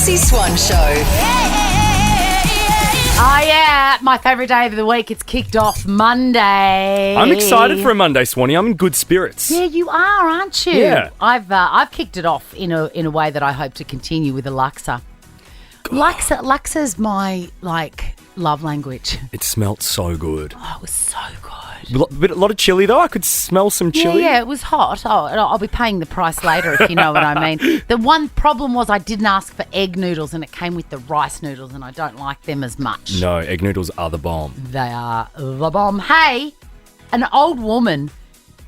Chrissy Swan Show. Oh, yeah. My favourite day of the week. It's kicked off Monday. I'm excited for a Monday, Swanee. I'm in good spirits. Yeah, you are, aren't you? Yeah. I've kicked it off in a way that I hope to continue with a Laksa. Laksa's my, love language. It smelt so good. Oh, it was so good. A lot of chili, though. I could smell some chili. Yeah, it was hot. Oh, and I'll be paying the price later if you know what I mean. The one problem was I didn't ask for egg noodles and it came with the rice noodles and I don't like them as much. No, egg noodles are the bomb. They are the bomb. Hey, an old woman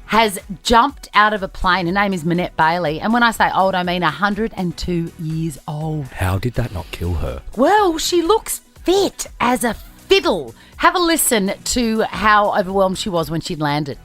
has jumped out of a plane. Her name is Manette Bailey. And when I say old, I mean 102 years old. How did that not kill her? Well, she looks fit as a fiddle. Have a listen to how overwhelmed she was when she'd landed.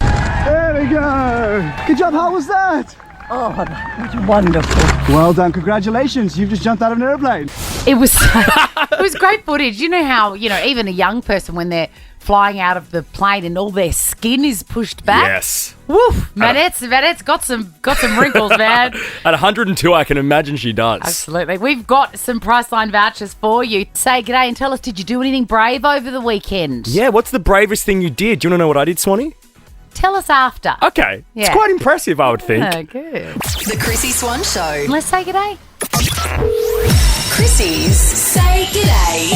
There we go. Good job. How was that? Oh, that was wonderful. Well done. Congratulations. You've just jumped out of an airplane. It was great footage. You know how, even a young person when they're flying out of the plane and all their skin is pushed back? Yes. Woof. Manette's got some wrinkles, man. At 102, I can imagine she does. Absolutely. We've got some Priceline vouchers for you. Say g'day and tell us, did you do anything brave over the weekend? Yeah, what's the bravest thing you did? Do you want to know what I did, Swanee? Tell us after. Okay. Yeah. It's quite impressive, I would think. Oh, good. The Chrissy Swan Show. Let's say g'day. Chrissy's Say G'day.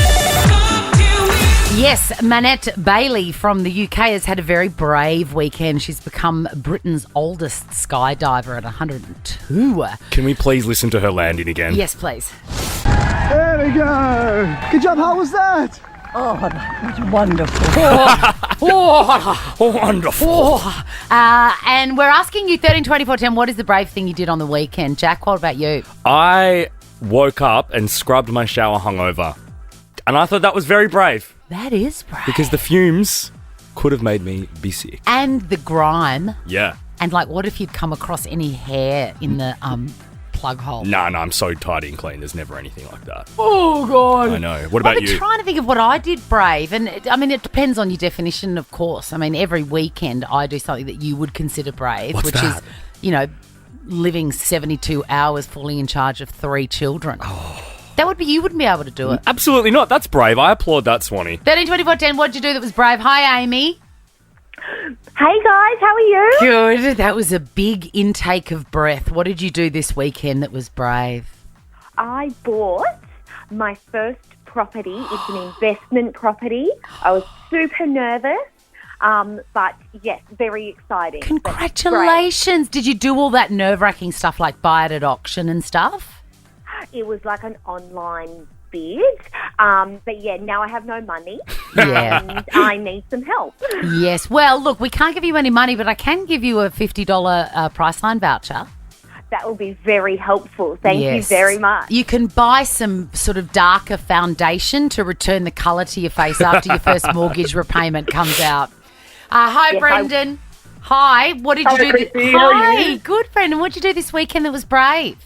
Yes, Manette Bailey from the UK has had a very brave weekend. She's become Britain's oldest skydiver at 102. Can we please listen to her landing again? Yes, please. There we go. Good job. How was that? Oh, that was wonderful. Wonderful. And we're asking you 13, 24, 10, what is the brave thing you did on the weekend? Jack, what about you? I woke up and scrubbed my shower hungover. And I thought that was very brave. That is brave. Because the fumes could have made me be sick. And the grime. Yeah. And what if you'd come across any hair in the plug hole? No, I'm so tidy and clean. There's never anything like that. Oh, God. I know. What about I've been you? trying to think of what I did brave. And, it depends on your definition, of course. Every weekend I do something that you would consider brave. What's which that? is, living 72 hours fully in charge of 3 children. Oh. You wouldn't be able to do it. Absolutely not. That's brave. I applaud that, Swanee. 13, 24, 10, what did you do that was brave? Hi, Amy. Hey guys, how are you? Good. That was a big intake of breath. What did you do this weekend that was brave? I bought my first property. It's an investment property. I was super nervous, but yes, very exciting. Congratulations. Did you do all that nerve-wracking stuff like buy it at auction and stuff? It was like an online bid, but yeah, now I have no money Yeah. and I need some help. Yes. Well, look, we can't give you any money, but I can give you a $50 Priceline voucher. That will be very helpful. Thank you Yes. very much. You can buy some sort of darker foundation to return the colour to your face after your first mortgage repayment comes out. Hi, Yes, Brendan. Hi. What did you do? Chrissy, how are Hi. you? Good, Brendan. What did you do this weekend that was brave?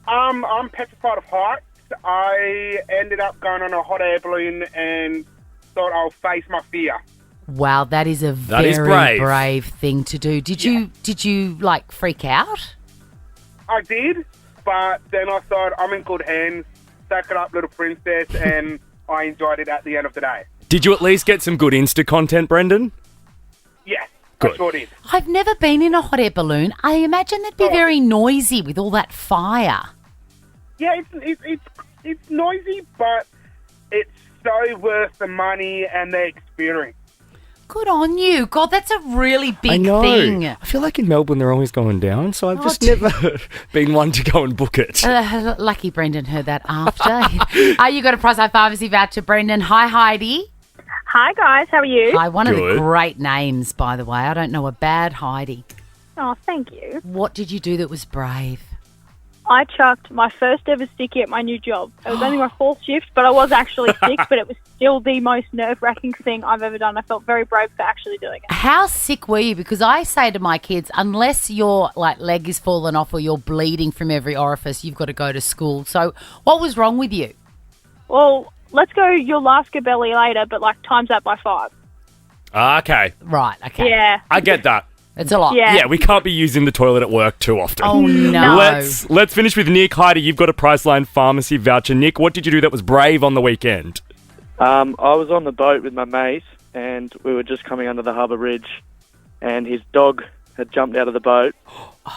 I'm petrified of heights. I ended up going on a hot air balloon and thought I'll face my fear. Wow, that is a That is very brave. thing to do. Did you freak out? I did, but then I thought I'm in good hands. Stack it up, little princess, and I enjoyed it at the end of the day. Did you at least get some good Insta content, Brendan? Yes, Good. I sure did. I've never been in a hot air balloon. I imagine that'd be very noisy with all that fire. Yeah, it's noisy, but it's so worth the money and the experience. Good on you. God, that's a really big I know. thing. I feel like in Melbourne they're always going down, so I've just dear. never been one to go and book it. Lucky Brendan heard that after. You got a Priceline Pharmacy voucher, Brendan. Hi, Heidi. Hi guys, how are you? Hi, one of the Good. great names, by the way. I don't know a bad Heidi. Oh, thank you. What did you do that was brave? I chucked my first ever stickie at my new job. It was only my 4th shift, but I was actually sick, but it was still the most nerve-wracking thing I've ever done. I felt very brave for actually doing it. How sick were you? Because I say to my kids, unless your leg is fallen off or you're bleeding from every orifice, you've got to go to school. So what was wrong with you? Well, let's go you'll ask a belly later, but times that by 5. Okay. Right, okay. Yeah. I get that. It's a lot. Yeah. Yeah, we can't be using the toilet at work too often. Oh, no. Let's finish with Nick. Heidi, you've got a Priceline pharmacy voucher. Nick, what did you do that was brave on the weekend? I was on the boat with my mate, and we were just coming under the harbour bridge, and his dog had jumped out of the boat,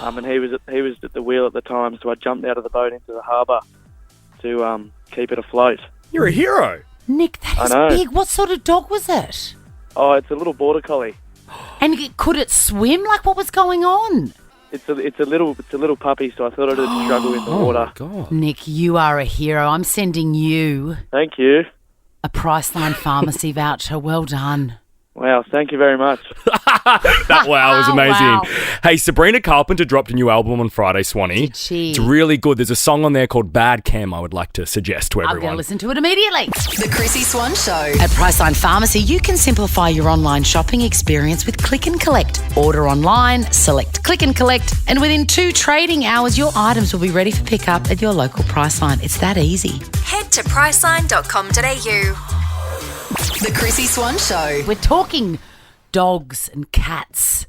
and he was at the wheel at the time, so I jumped out of the boat into the harbour to keep it afloat. You're a hero. Nick, that is I know. big. What sort of dog was it? Oh, it's a little border collie. And could it swim? Like, what was going on? It's a little puppy, so I thought it'd struggle in the water. God. Nick, you are a hero. I'm sending you Thank you. a Priceline pharmacy voucher. Well done. Wow, thank you very much. That wow was amazing. Wow. Hey, Sabrina Carpenter dropped a new album on Friday, Swanee. Did she? It's really good. There's a song on there called Bad Chem I would like to suggest to I'm going everyone. to listen to it immediately. The Chrissy Swan Show. At Priceline Pharmacy, you can simplify your online shopping experience with Click and Collect. Order online, select Click and Collect, and within 2 trading hours, your items will be ready for pickup at your local Priceline. It's that easy. Head to priceline.com.au. The Chrissy Swan Show. We're talking dogs and cats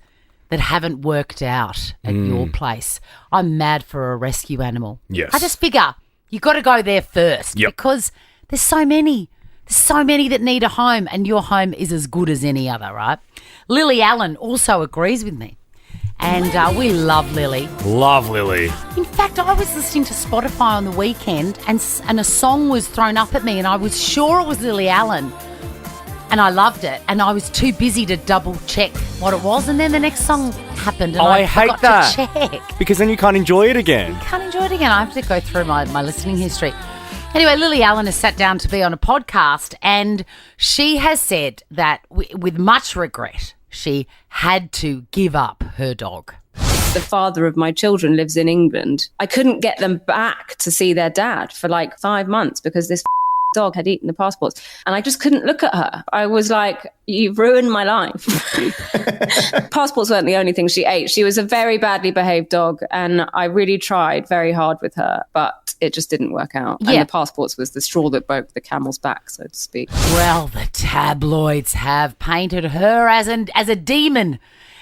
that haven't worked out at your place. I'm mad for a rescue animal. Yes. I just figure you got to go there first Yep. because there's so many. There's so many that need a home, and your home is as good as any other, right? Lily Allen also agrees with me. And we love Lily. Love Lily. In fact, I was listening to Spotify on the weekend and a song was thrown up at me and I was sure it was Lily Allen. And I loved it. And I was too busy to double check what it was. And then the next song happened and I hate forgot that. to check. Because then you can't enjoy it again. Can't enjoy it again. I have to go through my listening history. Anyway, Lily Allen has sat down to be on a podcast and she has said that with much regret, she had to give up her dog. The father of my children lives in England. I couldn't get them back to see their dad for like 5 months because this dog had eaten the passports. And I just couldn't look at her. I was like, you've ruined my life. Passports weren't the only thing she ate. She was a very badly behaved dog. And I really tried very hard with her, but it just didn't work out. Yeah. And the passports was the straw that broke the camel's back, so to speak. Well, the tabloids have painted her as a demon.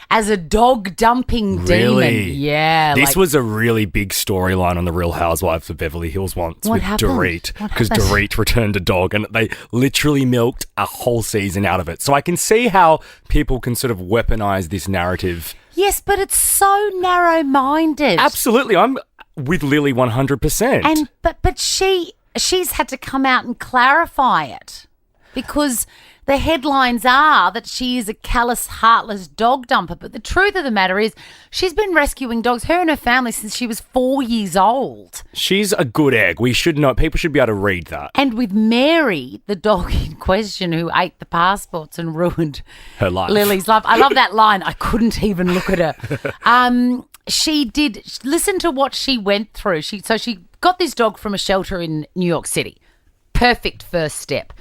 As a dog-dumping Really? demon. Yeah. This was a really big storyline on The Real Housewives of Beverly Hills once What with happened? Dorit. What Because happened? Dorit returned a dog and they literally milked a whole season out of it. So I can see how people can sort of weaponize this narrative. Yes, but it's so narrow-minded. Absolutely. I'm with Lily 100%. And but she's had to come out and clarify it because the headlines are that she is a callous, heartless dog dumper. But the truth of the matter is she's been rescuing dogs, her and her family, since she was 4 years old. She's a good egg. We should know. People should be able to read that. And with Mary, the dog in question who ate the passports and ruined Her life. Lily's life. I love that line. I couldn't even look at her. She did listen to what she went through. She got this dog from a shelter in New York City. Perfect first step.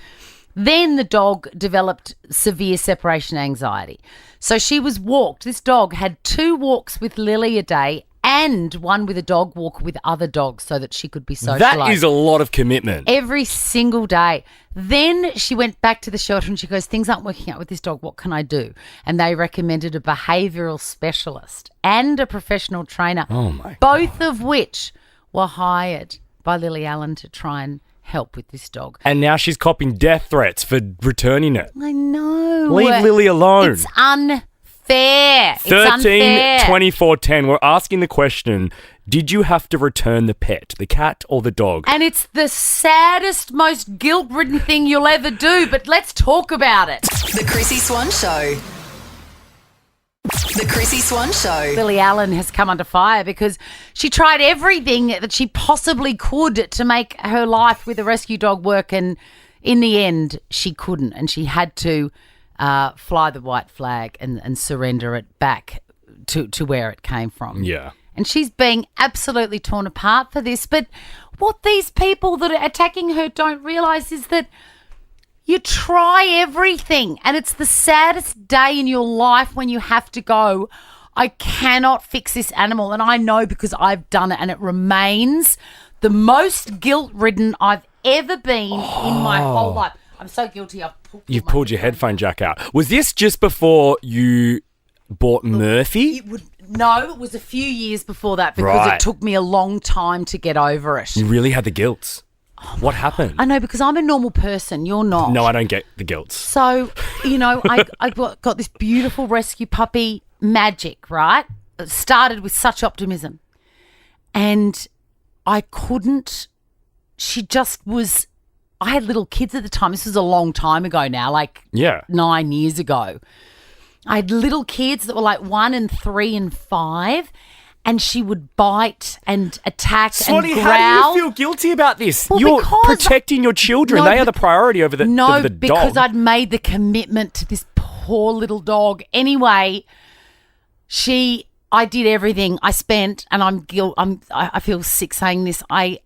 Then the dog developed severe separation anxiety. So she was walked. This dog had 2 walks with Lily a day and one with a dog walk with other dogs so that she could be socialised. That is a lot of commitment. Every single day. Then she went back to the shelter and she goes, things aren't working out with this dog. What can I do? And they recommended a behavioural specialist and a professional trainer. Oh, my Both of which were hired by Lily Allen to try and help with this dog. And now she's copping death threats for returning it. I know. Leave Lily alone. It's unfair. 13-24-10. We're asking the question, did you have to return the pet, the cat or the dog? And it's the saddest, most guilt-ridden thing you'll ever do, but let's talk about it. The Chrissy Swan Show. The Chrissy Swan Show. Lily Allen has come under fire because she tried everything that she possibly could to make her life with a rescue dog work, and in the end, she couldn't, and she had to fly the white flag and surrender it back to where it came from. Yeah. And she's being absolutely torn apart for this. But what these people that are attacking her don't realise is that you try everything, and it's the saddest day in your life when you have to go, I cannot fix this animal. And I know because I've done it, and it remains the most guilt-ridden I've ever been in my whole life. I'm so guilty. You've pulled your headphone jack out. Was this just before you bought Murphy? No, it was a few years before that because Right. it took me a long time to get over it. You really had the guilt. What happened? I know, because I'm a normal person. You're not. No, I don't get the guilt. So, I got this beautiful rescue puppy, Magic, right? It started with such optimism. And I couldn't, she just was, I had little kids at the time. This was a long time ago now, like 9 years ago. I had little kids that were like 1 and 3 and 5. And she would bite and attack Swanee, and growl. how do you feel guilty about this? Well, You're because- protecting your children. No, They are the priority over the dog. because I'd made the commitment to this poor little dog. Anyway, I did everything. I spent, and I feel sick saying this. I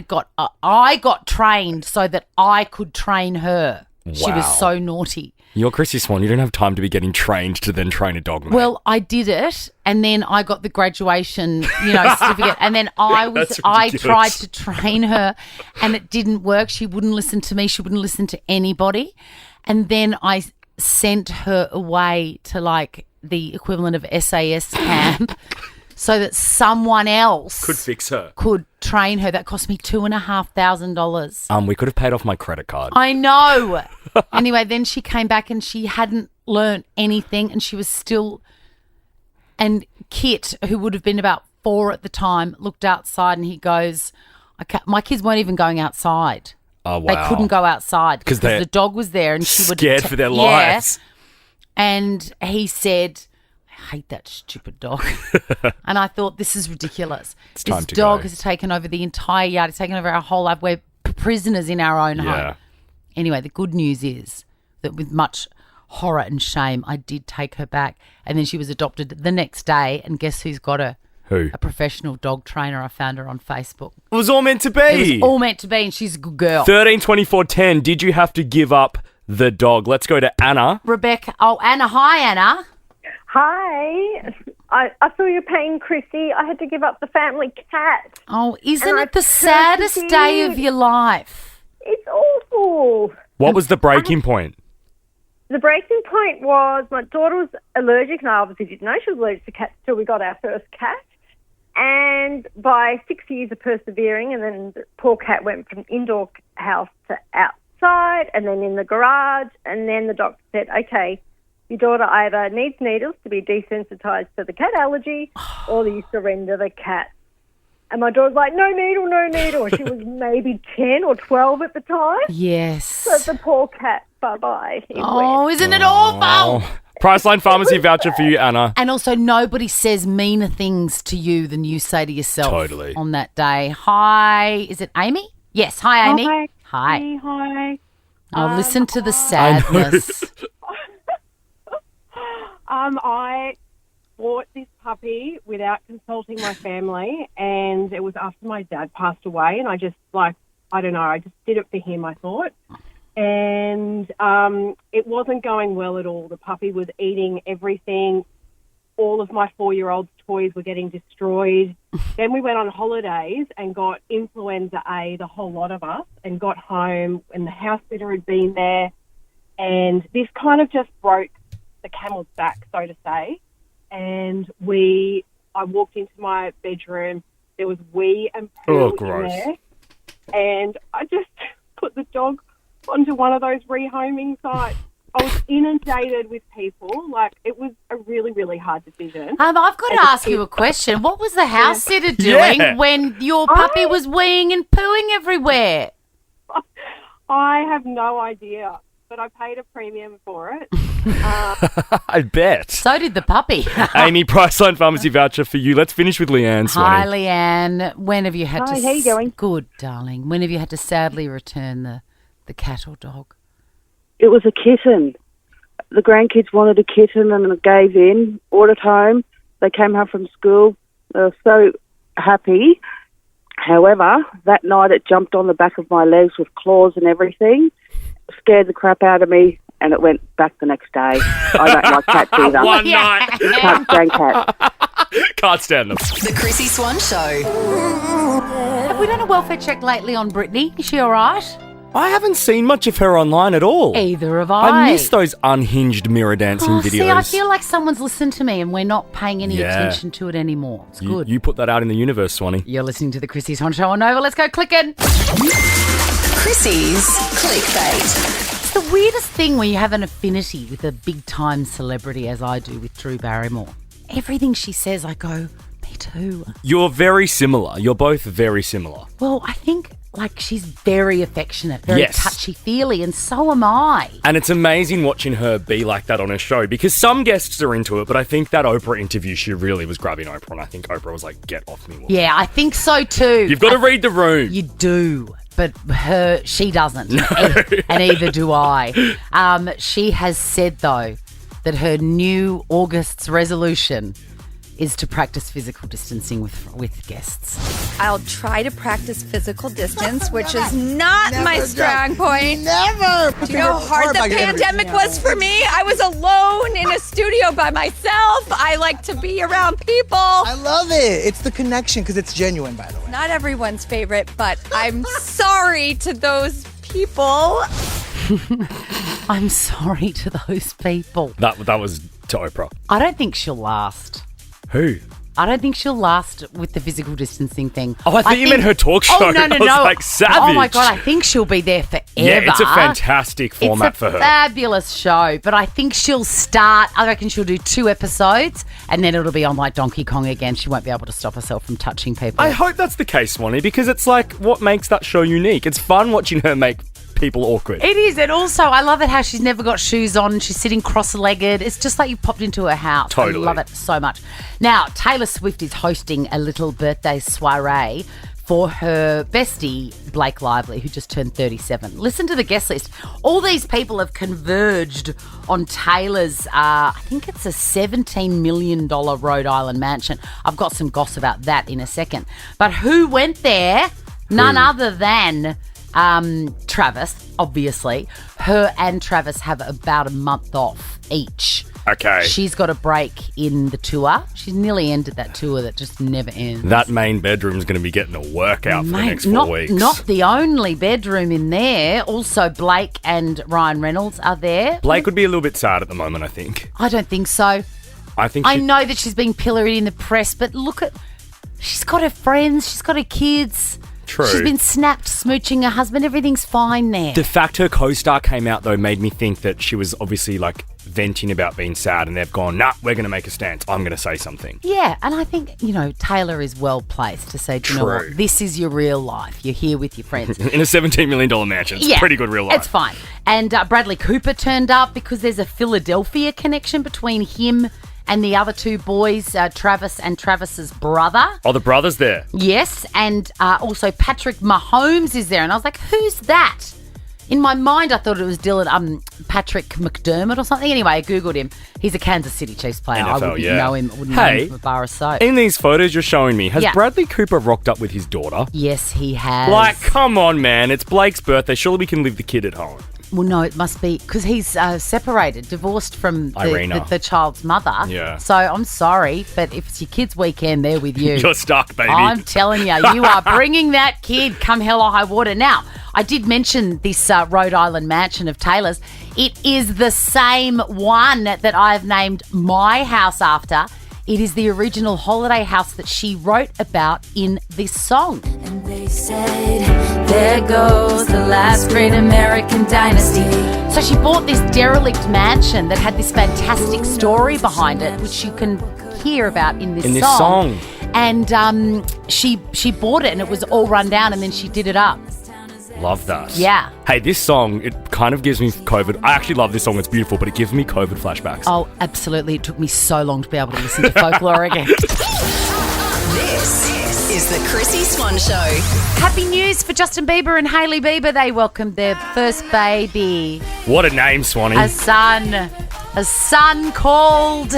got trained so that I could train her. She Wow. was so naughty. You're Chrissy Swan. You don't have time to be getting trained to then train a dog, mate. Well, I did it, and then I got the graduation, certificate, and then I That's tried ridiculous. to train her, and it didn't work. She wouldn't listen to me. She wouldn't listen to anybody, and then I sent her away to like the equivalent of SAS camp, so that someone else could fix her. could train her. That cost me $2,500. We could have paid off my credit card. I know. Anyway, then she came back and she hadn't learnt anything, and she was still. And Kit, who would have been about 4 at the time, looked outside and he goes, my kids weren't even going outside. Oh, wow. They couldn't go outside because they're the dog was there and she would scared for their lives. And he said, I hate that stupid dog. And I thought, this is ridiculous. It's time this to dog go. has taken over the entire yard. It's taken over our whole life. We're prisoners in our own home. Anyway, the good news is that with much horror and shame, I did take her back. And then she was adopted the next day. And guess who's got her? Who? A professional dog trainer. I found her on Facebook. It was all meant to be. It was all meant to be, and she's a good girl. 13 24 10. Did you have to give up the dog? Let's go to Anna. Rebecca. Oh, Anna. Hi, Anna. Hi. I saw you paying Chrissy. I had to give up the family cat. Oh, isn't And I it the saddest purposely- day of your life? It's awful. What was the breaking point? The breaking point was my daughter was allergic, and I obviously didn't know she was allergic to cats till we got our first cat. And by 6 years of persevering, and then the poor cat went from indoor house to outside, and then in the garage, and then the doctor said, okay, your daughter either needs needles to be desensitized to the cat allergy, or you surrender the cat. And my daughter's like, no needle, no needle. She was maybe 10 or 12 at the time. Yes. So the poor cat, bye-bye. He Oh, went. isn't it awful? Priceline Pharmacy voucher for you, Anna. And also, nobody says meaner things to you than you say to yourself Totally. on that day. Hi, is it Amy? Yes, hi, Amy. Hi. Hi. Hi. Oh, listen to the I know. sadness. I bought this puppy without consulting my family, and it was after my dad passed away, and I just, I don't know, I just did it for him, I thought. And it wasn't going well at all. The puppy was eating everything. All of my 4-year-old's toys were getting destroyed. Then we went on holidays and got influenza A, the whole lot of us, and got home, and the house sitter had been there. And this kind of just broke the camel's back, so to say. And I walked into my bedroom. There was wee and poo in gross. there. And I just put the dog onto one of those rehoming sites. I was inundated with people. It was a really, really hard decision. I've got to ask you a question. What was the house sitter doing when your puppy was weeing and pooing everywhere? I have no idea, but I paid a premium for it. I bet. So did the puppy. Amy, Priceline Pharmacy voucher for you. Let's finish with Leanne, Hi, Swanee. Leanne. When have you had Hi, to... how you going? Good, darling. When have you had to sadly return the cat or dog? It was a kitten. The grandkids wanted a kitten and I gave in, brought it home. They came home from school. They were so happy. However, that night it jumped on the back of my legs with claws and everything, scared the crap out of me, and it went back the next day. I don't like cats either. One night. Can't stand cats. Can't stand them. The Chrissy Swan Show. Have we done a welfare check lately on Brittany? Is she all right? I haven't seen much of her online at all. Either have I. I miss those unhinged mirror dancing videos. See, I feel like someone's listened to me and we're not paying any attention to it anymore. It's good. You put that out in the universe, Swanee. You're listening to the Chrissy Swan Show on Nova. Let's go clicking. Chrissy's clickbait. It's the weirdest thing when you have an affinity with a big-time celebrity, as I do with Drew Barrymore. Everything she says, I go, me too. You're very similar. You're both very similar. Well, I think she's very affectionate, very touchy-feely, and so am I. And it's amazing watching her be like that on her show because some guests are into it, but I think that Oprah interview, she really was grabbing Oprah, and I think Oprah was like, get off me, woman. Yeah, I think so too. You've got to read the room. You do, but she doesn't, and neither do I. She has said, though, that her new August's resolution is to practice physical distancing with guests. I'll try to practice physical distance, which is not my strong point. Never! Do you know how hard the pandemic was for me? I was alone in a studio by myself. I like to be around people. I love it. It's the connection because it's genuine, by the way. Not everyone's favorite, but I'm sorry to those people. I'm sorry to those people. That was to Oprah. I don't think she'll last. Who? I don't think she'll last with the physical distancing thing. Oh, I thought you meant her talk show. Oh, no. I was like, savage. Oh, my God. I think she'll be there forever. Yeah, it's a fantastic format for her. It's a fabulous show, but I think she'll start, I reckon she'll do 2 episodes, and then it'll be on like Donkey Kong again. She won't be able to stop herself from touching people. I hope that's the case, Swanee, because it's like what makes that show unique. It's fun watching her make people awkward. It is, and also I love it how she's never got shoes on. She's sitting cross-legged. It's just like you popped into her house. Totally. I love it so much. Now, Taylor Swift is hosting a little birthday soiree for her bestie, Blake Lively, who just turned 37. Listen to the guest list. All these people have converged on Taylor's, I think it's a $17 million Rhode Island mansion. I've got some gossip about that in a second. But who went there? None other than Travis, obviously. Her and Travis have about a month off each. Okay. She's got a break in the tour. She's nearly ended that tour that just never ends. That main bedroom's going to be getting a workout for the next 4 weeks. Not the only bedroom in there. Also, Blake and Ryan Reynolds are there. Blake would be a little bit sad at the moment, I think. I don't think so. I know that she's being pilloried in the press, but look at... She's got her friends. She's got her kids. True. She's been snapped smooching her husband. Everything's fine there. The fact her co-star came out, though, made me think that she was obviously, like, venting about being sad, and they've gone, nah, we're going to make a stance. I'm going to say something. Yeah, and I think, Taylor is well placed to say, do you know what? This is your real life. You're here with your friends. In a $17 million mansion. It's pretty good real life. It's fine. And Bradley Cooper turned up because there's a Philadelphia connection between him and the other 2 boys, Travis and Travis's brother. Oh, the brother's there? Yes, and also Patrick Mahomes is there. And I was like, who's that? In my mind, I thought it was Patrick McDermott or something. Anyway, I Googled him. He's a Kansas City Chiefs player. NFL, I wouldn't know him. Wouldn't know him from a bar of soap. In these photos you're showing me, has Bradley Cooper rocked up with his daughter? Yes, he has. Like, come on, man. It's Blake's birthday. Surely we can leave the kid at home. Well, no, it must be because he's separated, divorced from the child's mother. Yeah. So I'm sorry, but if it's your kid's weekend, they're with you. You're stuck, baby. I'm telling you, you are bringing that kid come hell or high water. Now, I did mention this Rhode Island mansion of Taylor's. It is the same one that I've named my house after. It is the original holiday house that she wrote about in this song. And they said, there goes the last great American dynasty. So she bought this derelict mansion that had this fantastic story behind it, which you can hear about in this song. And she bought it and it was all run down and then she did it up. Love that. Yeah. Hey, this song, it kind of gives me COVID. I actually love this song. It's beautiful, but it gives me COVID flashbacks. Oh, absolutely. It took me so long to be able to listen to Folklore again. This is the Chrissy Swan Show. Happy news for Justin Bieber and Hailey Bieber. They welcomed their first baby. What a name, Swanee. A son called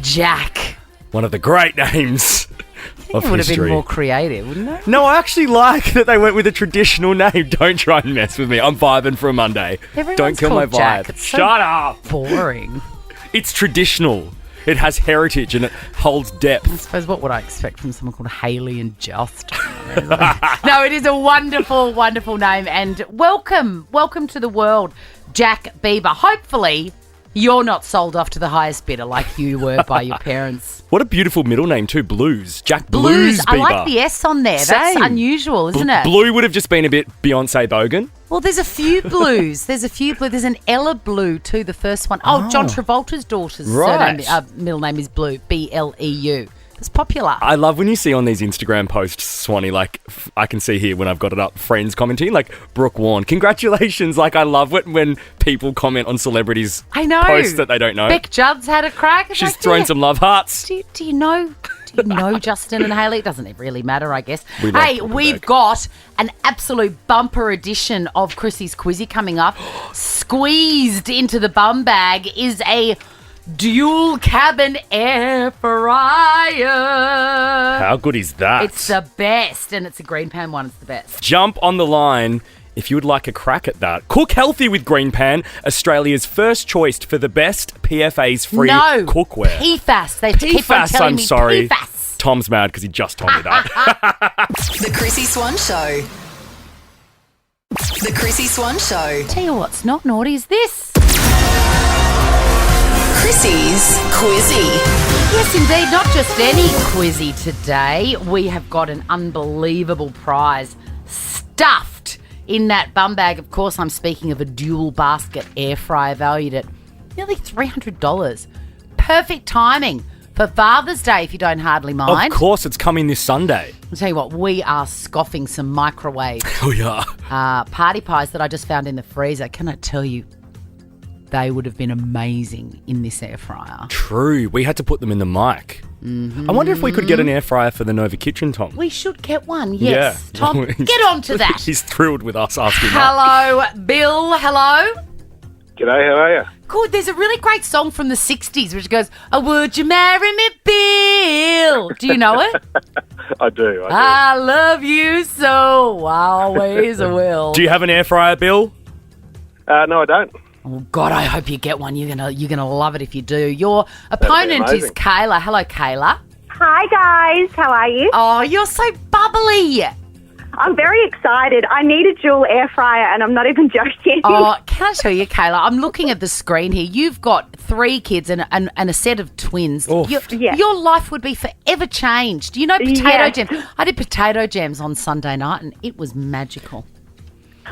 Jack. One of the great names. It would have been more creative, wouldn't it? No, I actually like that they went with a traditional name. Don't try and mess with me. I'm vibing for a Monday. Everyone's Don't kill my called Jack. vibe. It's so Shut up. Boring. It's traditional. It has heritage and it holds depth. I suppose what would I expect from someone called Hailey and Just? No, it is a wonderful, wonderful name. And welcome to the world, Jack Bieber. Hopefully, you're not sold off to the highest bidder like you were by your parents. What a beautiful middle name too, Blues. Jack Blues Bieber. I like the S on there. That's Same. unusual, isn't it? Blue would have just been a bit Beyonce Bogan. Well, there's a few Blues. There's an Ella Blue too, the first one. Oh, John Travolta's daughter's Right. middle name is Blue, Bleu. It's popular. I love when you see on these Instagram posts, Swanee, like I can see here when I've got it up, friends commenting, like Brooke Warren, congratulations. Like I love it when people comment on celebrities' I know. posts that they don't know. Beck Judd's had a crack. It's She's like, thrown yeah. some love hearts. Do you know Justin and Hayley? It doesn't really matter, I guess. We love Hey, Brooke and we've Beck. got an absolute bumper edition of Chrissy's Quizzy coming up. Squeezed into the bum bag is a dual cabin air fryer. How good is that? It's the best, and it's a green pan one. It's the best. Jump on the line if you would like a crack at that. Cook healthy with Green Pan, Australia's first choice for the best PFAS free No, cookware. PFAS. They keep on PFAS, telling I'm me sorry. PFAS. Tom's mad because he just told me that. The Chrissy Swan Show. The Chrissy Swan Show. Tell you what's not naughty is this. Chrissy's Quizzy. Yes, indeed. Not just any quizzy today. We have got an unbelievable prize stuffed in that bum bag. Of course, I'm speaking of a dual basket air fryer valued at nearly $300. Perfect timing for Father's Day, if you don't hardly mind. Of course, it's coming this Sunday. I'll tell you what, we are scoffing some microwave Oh, yeah. party pies that I just found in the freezer. Can I tell you, they would have been amazing in this air fryer. True. We had to put them in the mic. I wonder if we could get an air fryer for the Nova Kitchen, Tom. We should get one, yes. Yeah. Tom, get on to that. He's thrilled with us asking that. Hello, Bill. Hello. G'day, how are you? Good. There's a really great song from the 60s which goes, "Oh, would you marry me, Bill?" Do you know it? I do. I love you so, I always will. Do you have an air fryer, Bill? No, I don't. Oh, God, I hope you get one. You're gonna love it if you do. Your opponent is amazing. Kayla. Hello, Kayla. Hi, guys. How are you? Oh, you're so bubbly. I'm very excited. I need a dual air fryer, and I'm not even joking. Oh, can I tell you, Kayla, I'm looking at the screen here. You've got 3 kids and a set of twins. Your life would be forever changed. You know potato Yes. jams? I did potato jams on Sunday night, and it was magical.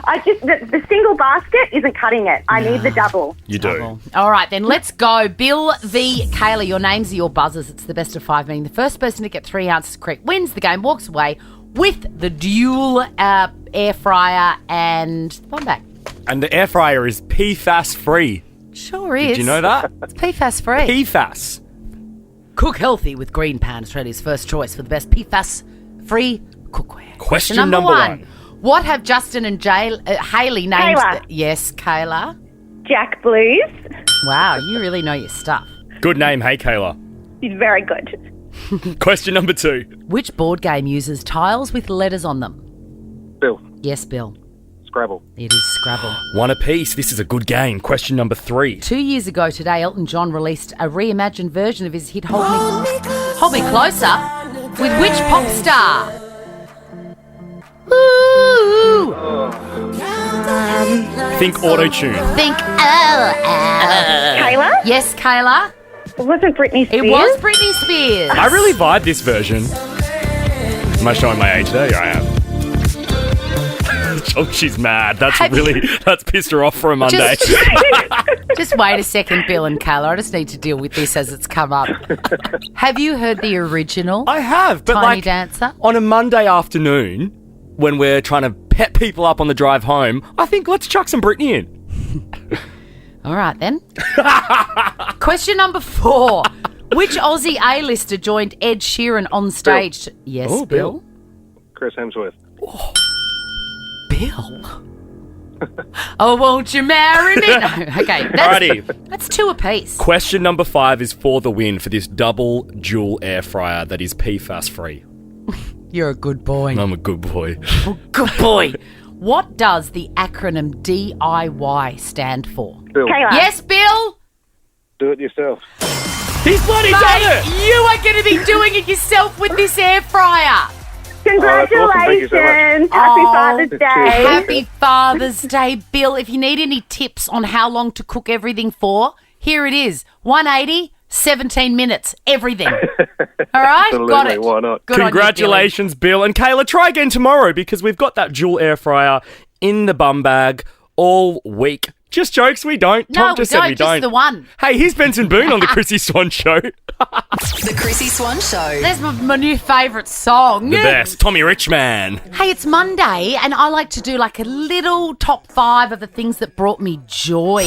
The single basket isn't cutting it. I need the double. You do. All right, then let's go. Bill v. Kayla, your names are your buzzers. It's the best of 5, meaning the first person to get 3 answers correct wins the game, walks away with the dual air fryer and bum bag. And the air fryer is PFAS free. Sure is. Did you know that? It's PFAS free. PFAS. Cook healthy with Green Pan, Australia's first choice for the best PFAS free cookware. Question number one. What have Justin and Hayley named? Kayla. Yes, Kayla. Jack Blues. Wow, you really know your stuff. Good name, hey Kayla. He's very good. Question number 2. Which board game uses tiles with letters on them? Bill. Yes, Bill. Scrabble. It is Scrabble. One apiece. This is a good game. Question number 3. 2 years ago today, Elton John released a reimagined version of his hit Hold Me Closer with which pop star? Ooh. Think auto-tune. Think Kayla? Yes, Kayla. It wasn't Britney Spears. It was Britney Spears. I really vibe this version. Am I showing my age there? Yeah, I am. Oh, she's mad. That's pissed her off for a Monday. Just wait a second, Bill and Kayla. I just need to deal with this as it's come up. Have you heard the original? I have, but Tiny Dancer? On a Monday afternoon, when we're trying to pep people up on the drive home, I think let's chuck some Britney in. All right, then. Question number 4. Which Aussie A-lister joined Ed Sheeran on stage? Yes, Oh, Bill. Chris Hemsworth. Bill? Oh, won't you marry me? No, okay. Alrighty. That's 2 apiece. Question number 5 is for the win for this double dual air fryer that is PFAS free. You're a good boy. I'm a good boy. Good boy. What does the acronym DIY stand for? Bill. Kayla. Yes, Bill? Do it yourself. He's bloody Mate, done it! you are going to be doing it yourself with this air fryer. Do Congratulations. awesome. Thank you so much. Happy Father's Day. Happy Father's Day, Bill. If you need any tips on how long to cook everything for, here it is. 180, 17 minutes, everything. All right? Absolutely, Got it. why not? Good on you, Congratulations, Bill. And Kayla, try again tomorrow because we've got that dual air fryer in the bum bag all week. Just jokes, we don't. No, Tom just said we just don't. the one. Hey, here's Benson Boone on the Chrissy Swan Show. The Chrissy Swan Show. There's my new favourite song. The best. Tommy Richman. Hey, it's Monday, and I like to do like a little top 5 of the things that brought me joy.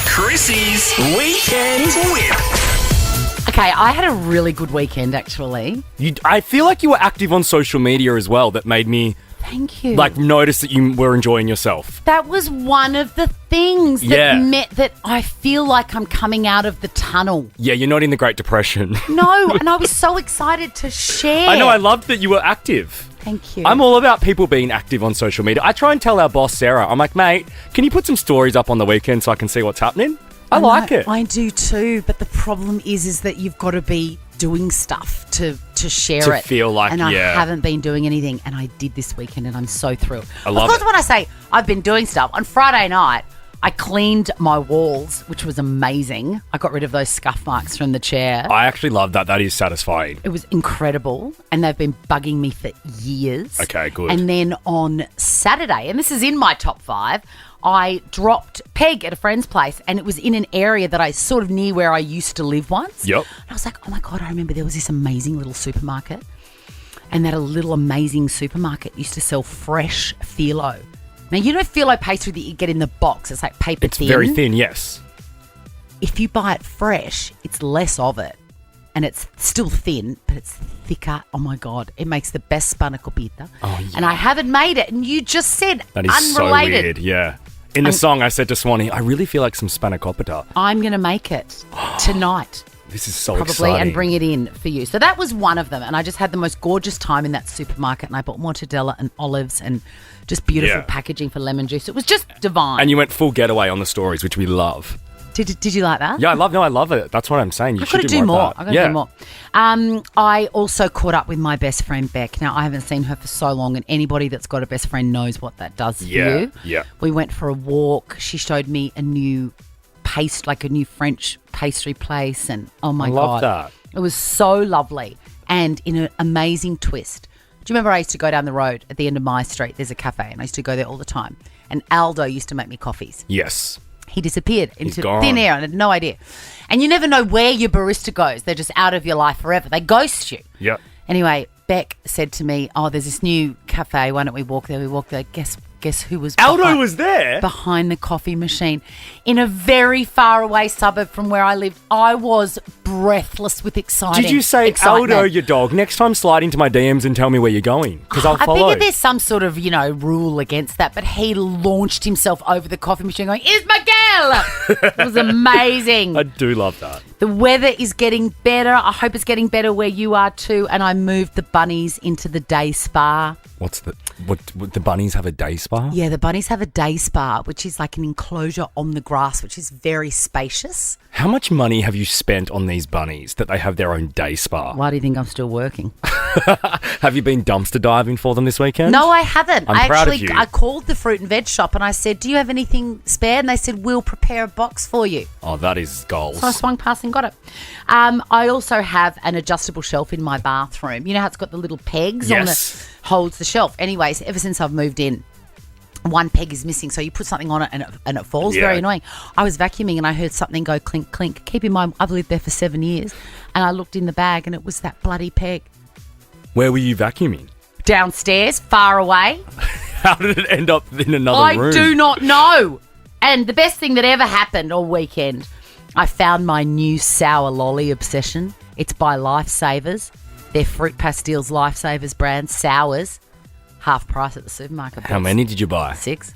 Chrissy's Weekend Whip. Okay, I had a really good weekend, actually. I feel like you were active on social media as well. That made me Thank you. notice that you were enjoying yourself. That was one of the things that Yeah. meant that I feel like I'm coming out of the tunnel. Yeah, you're not in the Great Depression. No, and I was so excited to share. I know, I loved that you were active. Thank you. I'm all about people being active on social media. I try and tell our boss, Sarah, I'm like, mate, can you put some stories up on the weekend so I can see what's happening? I like it. I do too, but the problem is that you've got to be doing stuff to share To it. feel like, and I yeah. haven't been doing anything, and I did this weekend, and I'm so thrilled. I love Of course, it. when I say I've been doing stuff, on Friday night, I cleaned my walls, which was amazing. I got rid of those scuff marks from the chair. I actually love that. That is satisfying. It was incredible, and they've been bugging me for years. Okay, good. And then on Saturday, and this is in my top 5, I dropped Peg at a friend's place, and it was in an area that I sort of near where I used to live once. Yep. And I was like, oh my God, I remember there was this amazing little supermarket, and that a little amazing supermarket used to sell fresh phyllo. Now, you know phyllo pastry that you get in the box? It's like paper It's thin. very thin, yes. If you buy it fresh, it's less of it. And it's still thin, but it's thicker. Oh my God. It makes the best spanakopita. Oh, yeah. And I haven't made it. And you just said That is unrelated. so weird, yeah. In the song, I said to Swanee, I really feel like some spanakopita. I'm going to make it tonight. This is so Probably, exciting. and bring it in for you. So that was one of them. And I just had the most gorgeous time in that supermarket. And I bought mortadella and olives and just beautiful Yeah. packaging for lemon juice. It was just divine. And you went full getaway on the stories, which we love. Did you like that? Yeah, I love it. That's what I'm saying. You I've should got to do do more. more. Of that. I've got to do more. I also caught up with my best friend Beck. Now, I haven't seen her for so long, and anybody that's got a best friend knows what that does for you. Yeah. We went for a walk. She showed me a new a new French pastry place, and oh my I God. love that. It was so lovely, and in an amazing twist. Do you remember I used to go down the road at the end of my street? There's a cafe, and I used to go there all the time. And Aldo used to make me coffees. Yes. He disappeared into gone. thin air, and I had no idea. And you never know where your barista goes. They're just out of your life forever. They ghost you. Yep. Anyway, Beck said to me, oh, there's this new cafe. Why don't we walk there? We walked there. Guess who was Aldo was there? behind the coffee machine in a very far away suburb from where I lived. I was breathless with excitement. Did you say, Aldo, your dog, next time slide into my DMs and tell me where you're going? Because I'll I follow. figured there's some sort of, rule against that, but he launched himself over the coffee machine going, "It's Miguel!" It was amazing. I do love that. The weather is getting better. I hope it's getting better where you are too. And I moved the bunnies into the day spa. What the bunnies have a day spa? Yeah, the bunnies have a day spa, which is like an enclosure on the grass, which is very spacious. How much money have you spent on these bunnies that they have their own day spa? Why do you think I'm still working? Have you been dumpster diving for them this weekend? No, I haven't. I'm proud of you. I called the fruit and veg shop and I said, "Do you have anything spare?" And they said, "We'll prepare a box for you." Oh, that is goals. So I swung past and got it. I also have an adjustable shelf in my bathroom. You know how it's got the little pegs on Yes. holds the shelf. Anyways, ever since I've moved in, one peg is missing, so you put something on it and it falls. Yeah. Very annoying. I was vacuuming and I heard something go clink, clink. Keep in mind, I've lived there for 7 years, and I looked in the bag and it was that bloody peg. Where were you vacuuming? Downstairs, far away. How did it end up in another room? I do not know. And the best thing that ever happened all weekend, I found my new sour lolly obsession. It's by Lifesavers. They're Fruit Pastilles Lifesavers brand sours. Half price at the supermarket. How many did you buy? 6.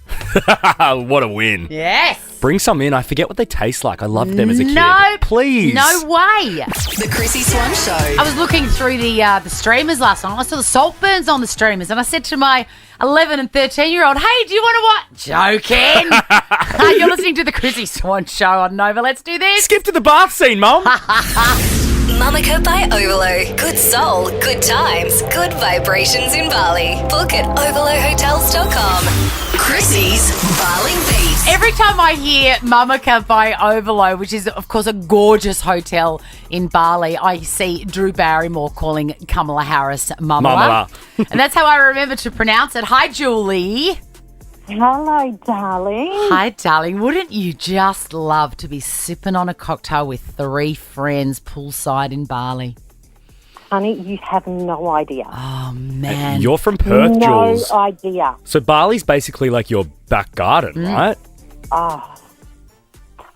What a win. Yes. Bring some in. I forget what they taste like. I loved them as a kid. No. Please. No way. The Chrissy Swan Show. I was looking through the streamers last night. I saw the Saltburns on the streamers, and I said to my 11 and 13-year-old, "Hey, do you want to watch?" Joking. You're listening to the Chrissy Swan Show on Nova. Let's do this. Skip to the bath scene, Mum. The Mamaka by Ovolo. Good soul, good times, good vibrations in Bali. Book at overlohotels.com. Chrissy's Bali Beat. Every time I hear Mamaka by Ovolo, which is, of course, a gorgeous hotel in Bali, I see Drew Barrymore calling Kamala Harris Mamala. And that's how I remember to pronounce it. Hi, Julie. Hello, darling. Hi, darling. Wouldn't you just love to be sipping on a cocktail with 3 friends poolside in Bali? Honey, you have no idea. Oh, man. You're from Perth, Jules. No idea. So Bali's basically like your back garden, right? Oh,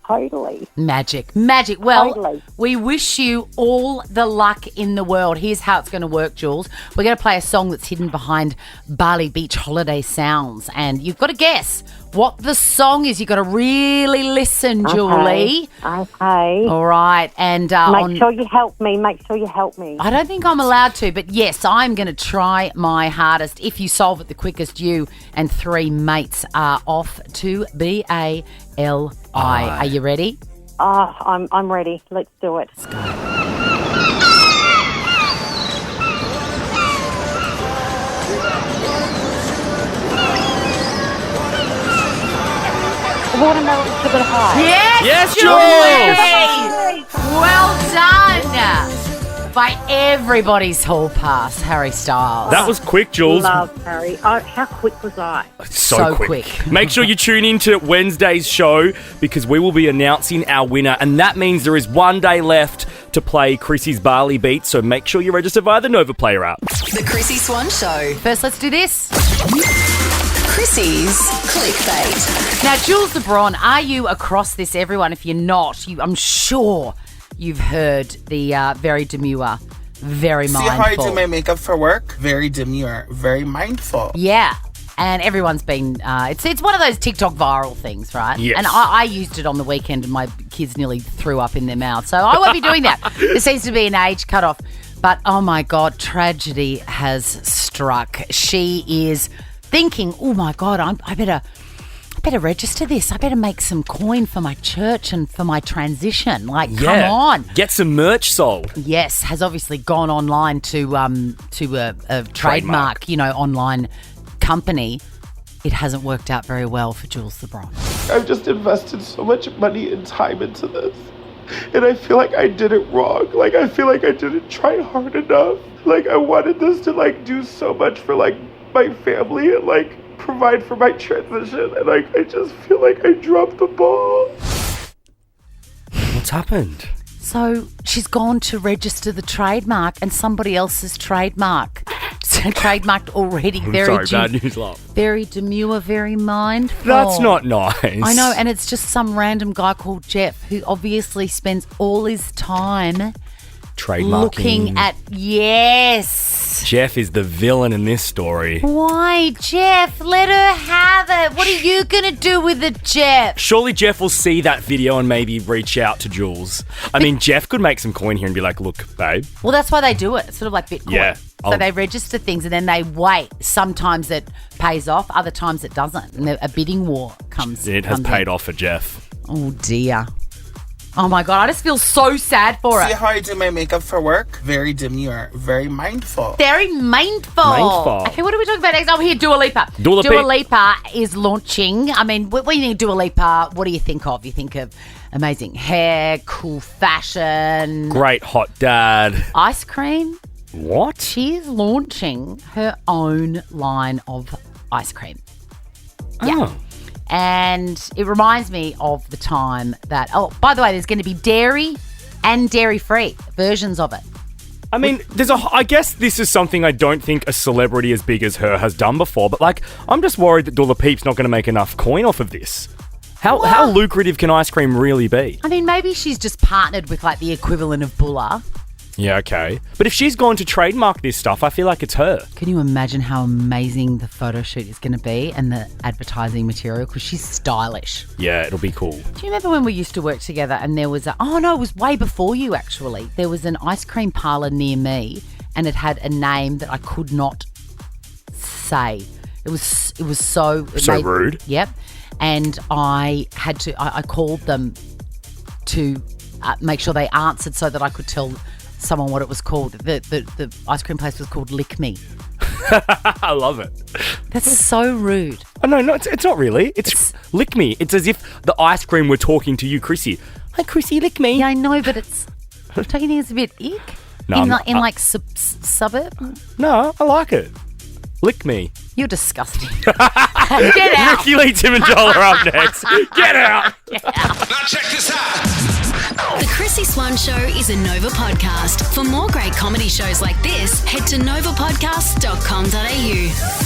totally. Magic. Well, Totally. we wish you all the luck in the world. Here's how it's going to work, Jules. We're going to play a song that's hidden behind Bali Beach holiday sounds, and you've got to guess what the song is. You've got to really listen, Julie. Okay. All right. And Make sure you help me. I don't think I'm allowed to, but yes, I'm going to try my hardest. If you solve it the quickest, you and 3 mates are off to BALI. Are you ready? I'm ready. Let's do it. Let's go. Watermelon sugar high. Yes, Julie! Well done. By everybody's hall pass, Harry Styles. That was quick, Jules. Love Harry. Oh, how quick was I? So quick. Make sure you tune in to Wednesday's show because we will be announcing our winner, and that means there is 1 day left to play Chrissy's Bali Beat, so make sure you register via the Nova Player app. The Chrissy Swan Show. First, let's do this. Chrissy's Clickbait. Now, Jules LeBron, are you across this, everyone? If you're not, I'm sure you've heard the very demure, very mindful. See how I do my makeup for work? Very demure, very mindful. Yeah. And everyone's been, it's one of those TikTok viral things, right? Yes. And I used it on the weekend and my kids nearly threw up in their mouth. So I won't be doing that. There seems to be an age cutoff. But, oh my God, tragedy has struck. She is thinking, oh my God, I better register this. I better make some coin for my church and for my transition. Like, come on. Get some merch sold. Yes, has obviously gone online to a trademark, online company. It hasn't worked out very well for Jules LeBron. I've just invested so much money and time into this. And I feel like I did it wrong. Like, I feel like I didn't try hard enough. Like, I wanted this to, do so much for, my family and, provide for my transition. And, I just feel like I dropped the ball. What's happened? So she's gone to register the trademark and somebody else's trademark. So trademarked already. Bad news, love. Very demure, very mindful. That's not nice. I know, and it's just some random guy called Jeff who obviously spends all his time trademarking. Looking at, yes. Jeff is the villain in this story. Why, Jeff? Let her have it. What are you going to do with it, Jeff? Surely Jeff will see that video and maybe reach out to Jules. I mean, Jeff could make some coin here and be like, look, babe. Well, that's why they do it. It's sort of like Bitcoin. Yeah. So they register things and then they wait. Sometimes it pays off, other times it doesn't. And a bidding war comes It has comes paid in. off for Jeff. Oh, dear. Oh, my God. I just feel so sad for See it. how I do my makeup for work? Very demure, very mindful. Very mindful. Okay, what are we talking about next? Oh, here, Dua Lipa. Dua Lipa is launching. I mean, when you think of Dua Lipa, what do you think of? You think of amazing hair, cool fashion. Great hot dad. Ice cream. What? She is launching her own line of ice cream. Yeah. Oh. And it reminds me of the time that, by the way, there's going to be dairy and dairy-free versions of it. I mean, I guess this is something I don't think a celebrity as big as her has done before, but I'm just worried that Dua Lipa's not going to make enough coin off of this. How lucrative can ice cream really be? I mean, maybe she's just partnered with the equivalent of Bulla. Yeah, okay. But if she's gone to trademark this stuff, I feel like it's her. Can you imagine how amazing the photo shoot is going to be and the advertising material? Because she's stylish. Yeah, it'll be cool. Do you remember when we used to work together and there was it was way before you actually. There was an ice cream parlour near me and it had a name that I could not say. It was so rude. Yep. And I called them to make sure they answered so that I could tell someone what it was called. The ice cream place was called Lick Me. I love it. That's so rude. Oh, no, it's not really. It's lick me. It's as if the ice cream were talking to you, Chrissy. Hi, Chrissy, lick me. Yeah, I know, but don't you think it's a bit ick? No, in suburb? No, I like it. Lick me. You're disgusting. Get out. Ricky Lee, Tim and Joel are up next. Get out. Now check this out. The Chrissy Swan Show is a Nova podcast. For more great comedy shows like this, head to novapodcast.com.au.